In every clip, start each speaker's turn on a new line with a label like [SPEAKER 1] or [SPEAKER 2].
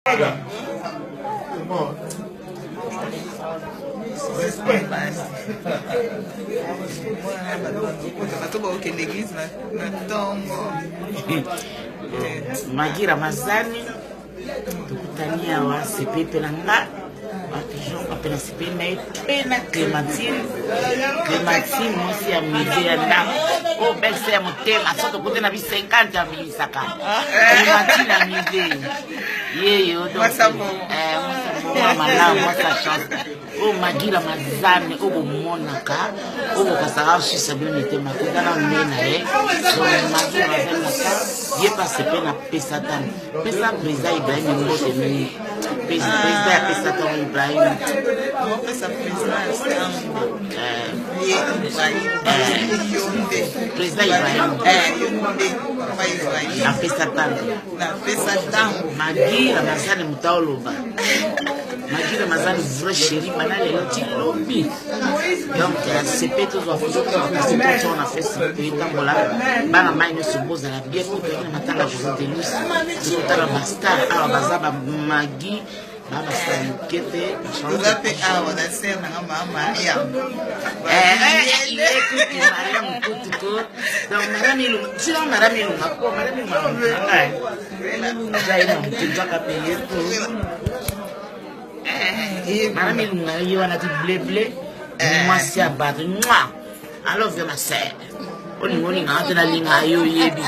[SPEAKER 1] Magira Mazani tukutania wa sipepe na nga Jean apena sipepe pena Clémentine mosi ya mide ya ndako o bese ya motema soto kote na bi 50 ya milisaka Clémentine ya mide yeyo donc mwasa chance o Magira Mazani o bomonaka o bokasaka shisa bonite makudana mena so Magira Mazani ye passe pena pesa tan pesa président Ibrahim Mbote ni président ya pesa tan Ibrahim pesa président Ibrahim na pesa tan Magira Mazani mutaoloba Magira Mazani vrai chéri banale loti lobby donc c'est peut-être aux affaires on a fait ce petit tambola bana maino suboza la bien pour que matanga pour de luz tout à la basta à bazaba Magi baba sa kete changa pe awa da ser na mama ya Mariam kutuko donc maramilu sio maramilu ngako maramilu mama jaina mtujaka pe yetu maramilu ngayo wana ti bleble mwasi ya batu mwa I love you, my sir. Only after the link, I yebi.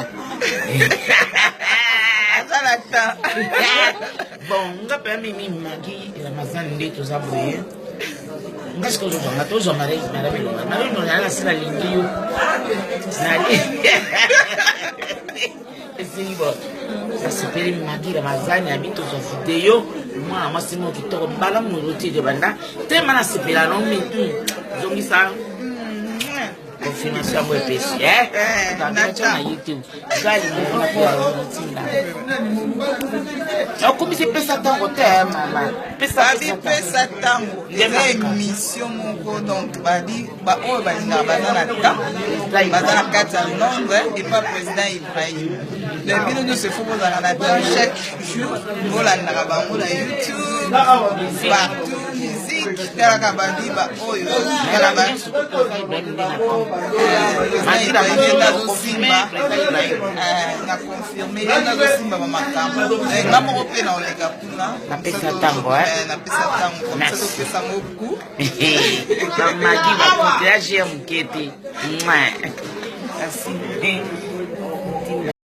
[SPEAKER 1] Bon, nga pe mi Magi la mazani to zaboye. Ngas ko zo nga to zo mare no na sala lingi yo. Nali. Esibo. Asipeli Magi la mazani abito zo video. Moi masimo kitoko mbala mu roti de banda. Te mana sipela no mi. Zongisa confirmation mo pesi na YouTube gali mo kwa rotina okomi se pesa tango te mama pesa tango eza émission moko donc badi ba o balinga banana ta bazana kati ya Londres et pas président Ibrahim le bino de se faut dans la chaque jour bolandaka bango na YouTube partout musique kala kabandi ba oyo kala ba Magira Mazani na confirmé na simba mama kamba na moko pe na oleka kuna na pesa tango na pesa tango na pesa moku Magira Mazani ya mkete merci